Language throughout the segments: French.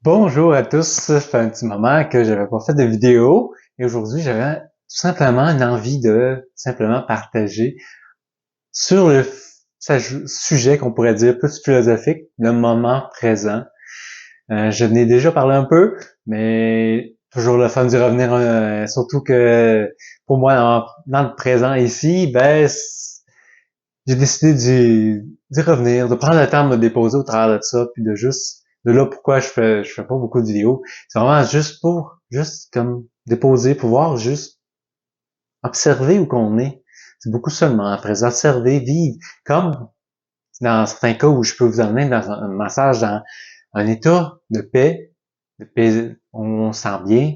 Bonjour à tous, ça fait un petit moment que j'avais pas fait de vidéo et aujourd'hui j'avais tout simplement une envie de simplement partager sur sujet qu'on pourrait dire plus philosophique, le moment présent. Je n'ai déjà parlé un peu, mais toujours le fun d'y revenir, surtout que pour moi dans le présent ici, j'ai décidé d'y revenir, de prendre le temps de me déposer au travers de ça, puis de là pourquoi je fais pas beaucoup de vidéos. C'est vraiment juste comme déposer, pouvoir juste observer où qu'on est. C'est beaucoup seulement après observer, vivre, comme dans certains cas où je peux vous emmener dans un massage dans un état de paix, on se sent bien,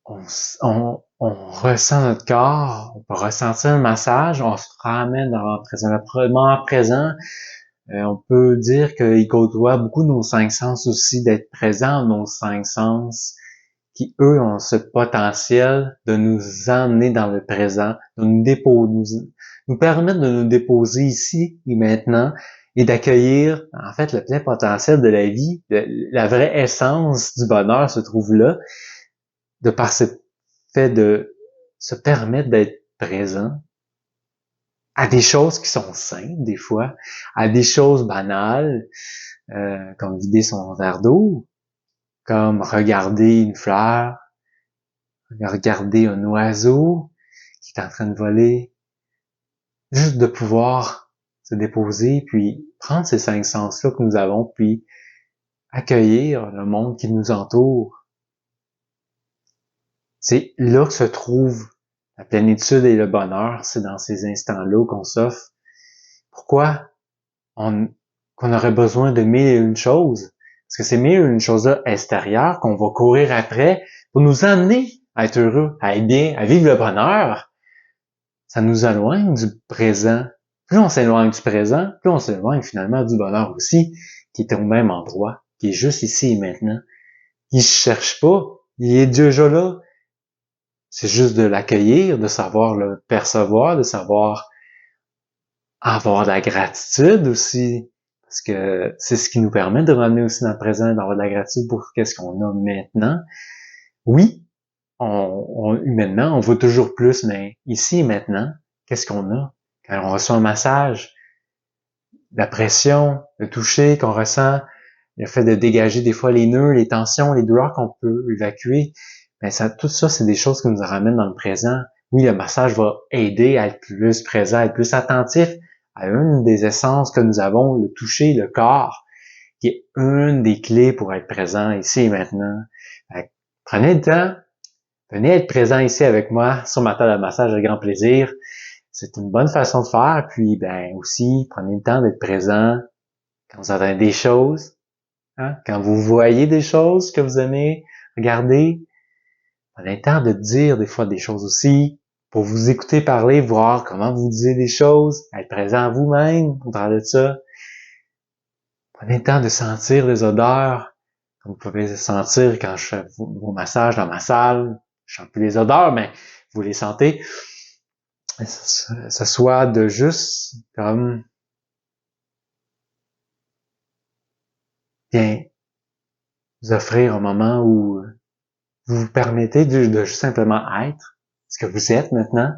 on ressent notre corps, on peut ressentir le massage, on se ramène dans le moment présent. On peut dire qu'il côtoie beaucoup nos cinq sens aussi, d'être présent nos cinq sens, qui eux ont ce potentiel de nous emmener dans le présent, de nous permettre de nous déposer ici et maintenant et d'accueillir en fait le plein potentiel de la vie. La vraie essence du bonheur se trouve là, de par ce fait de se permettre d'être présent à des choses qui sont simples des fois, à des choses banales, comme vider son verre d'eau, comme regarder une fleur, regarder un oiseau qui est en train de voler, juste de pouvoir se déposer, puis prendre ces cinq sens-là que nous avons, puis accueillir le monde qui nous entoure. C'est là que se trouve la plénitude et le bonheur, c'est dans ces instants-là qu'on s'offre. Pourquoi on, qu'on aurait besoin de mille et une choses? Parce que c'est mille et une choses-là extérieures qu'on va courir après pour nous amener à être heureux, à être bien, à vivre le bonheur. Ça nous éloigne du présent. Plus on s'éloigne du présent, plus on s'éloigne finalement du bonheur aussi, qui est au même endroit, qui est juste ici et maintenant. Il ne cherche pas, il est déjà là. C'est juste de l'accueillir, de savoir le percevoir, de savoir avoir de la gratitude aussi, parce que c'est ce qui nous permet de ramener aussi dans le présent, d'avoir de la gratitude pour qu'est-ce qu'on a maintenant. Oui, humainement, on veut toujours plus, mais ici et maintenant, qu'est-ce qu'on a? Quand on reçoit un massage, la pression, le toucher qu'on ressent, le fait de dégager des fois les nœuds, les tensions, les douleurs qu'on peut évacuer, ben tout ça, c'est des choses qui nous ramènent dans le présent. Oui, le massage va aider à être plus présent, à être plus attentif à une des essences que nous avons, le toucher, le corps, qui est une des clés pour être présent ici et maintenant. Prenez le temps, venez être présent ici avec moi sur ma table de massage avec grand plaisir. C'est une bonne façon de faire. Puis, ben aussi, prenez le temps d'être présent quand vous entendez des choses, hein, quand vous voyez des choses que vous aimez regarder. Prenez le temps de dire des fois des choses aussi, pour vous écouter parler, voir comment vous disiez des choses, être présent à vous-même au travers de ça. Prenez le temps de sentir les odeurs, comme vous pouvez sentir quand je fais vos massages dans ma salle. Je sens plus les odeurs, mais vous les sentez. Ça soit de juste comme bien vous offrir un moment où vous vous permettez de juste simplement être ce que vous êtes maintenant.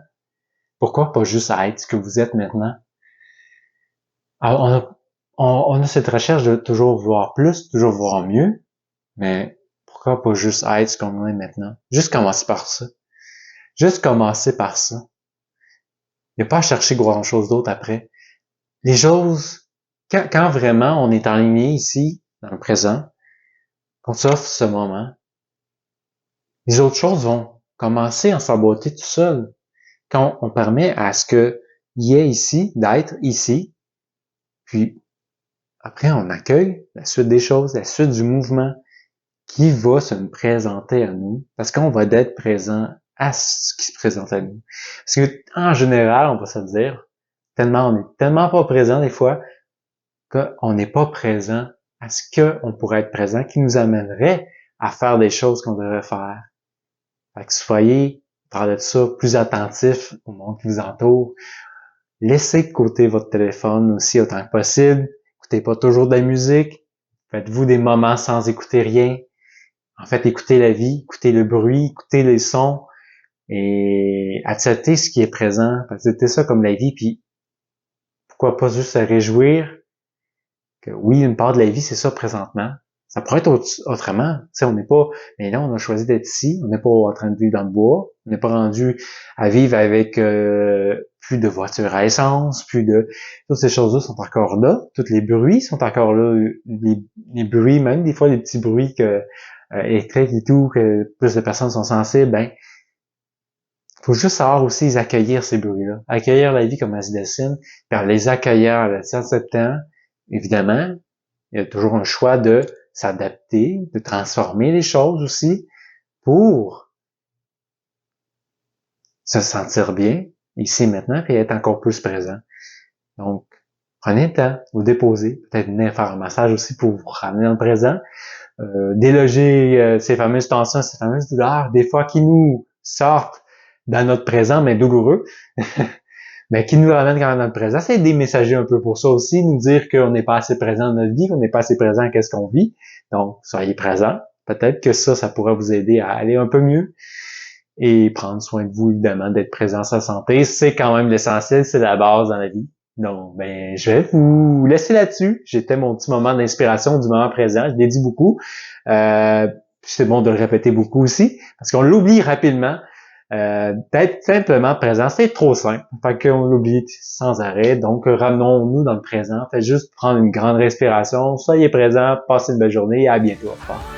Pourquoi pas juste être ce que vous êtes maintenant? Alors, on a cette recherche de toujours voir plus, toujours voir mieux, mais pourquoi pas juste être ce qu'on est maintenant? Juste commencer par ça. Juste commencer par ça. Il n'y a pas à chercher grand-chose d'autre après. Les choses, quand vraiment on est aligné ici, dans le présent, qu'on s'offre ce moment, les autres choses vont commencer à s'emboîter tout seul. Quand on permet à ce que y ait ici, d'être ici, puis après on accueille la suite des choses, la suite du mouvement qui va se nous présenter à nous, parce qu'on va être présent à ce qui se présente à nous. Parce que en général, on va se dire, on est tellement pas présent des fois, qu'on n'est pas présent à ce qu'on pourrait être présent, qui nous amènerait à faire des choses qu'on devrait faire. Fait que soyez, par de ça, plus attentifs au monde qui vous entoure. Laissez de côté votre téléphone aussi autant que possible. Écoutez pas toujours de la musique. Faites-vous des moments sans écouter rien. En fait, écoutez la vie, écoutez le bruit, écoutez les sons et acceptez ce qui est présent. Acceptez ça comme la vie, puis pourquoi pas juste se réjouir que oui, une part de la vie, c'est ça présentement. Ça pourrait être autrement. Tu sais, on n'est pas, mais là, on a choisi d'être ici. On n'est pas en train de vivre dans le bois. On n'est pas rendu à vivre avec plus de voitures à essence, plus de... Toutes ces choses-là sont encore là. Tous les bruits sont encore là. Les bruits, même des fois, les petits bruits électriques et tout, que plus de personnes sont sensibles, ben, faut juste savoir aussi les accueillir, ces bruits-là. Accueillir la vie comme elle se dessine, puis en les accueillir, en acceptant, évidemment, il y a toujours un choix de s'adapter, de transformer les choses aussi pour se sentir bien ici et maintenant et être encore plus présent. Donc, prenez le temps, vous déposez, peut-être venir faire un massage aussi pour vous ramener dans le présent, déloger ces fameuses tensions, ces fameuses douleurs, des fois qui nous sortent dans notre présent, mais douloureux, mais qui nous ramènent quand même dans le présent. C'est des messagers un peu pour ça aussi, nous dire qu'on n'est pas assez présent dans notre vie, qu'on n'est pas assez présent à ce qu'on vit. Donc, soyez présent. Peut-être que ça pourrait vous aider à aller un peu mieux et prendre soin de vous, évidemment, d'être présent sa santé. C'est quand même l'essentiel, c'est la base dans la vie. Donc, ben, je vais vous laisser là-dessus. J'étais mon petit moment d'inspiration du moment présent. Je l'ai dit beaucoup. C'est bon de le répéter beaucoup aussi, parce qu'on l'oublie rapidement. D'être simplement présent, c'est trop simple. Fait qu'on l'oublie sans arrêt. Donc, ramenons-nous dans le présent. Faites juste prendre une grande respiration. Soyez présent. Passez une belle journée. À bientôt. Au revoir.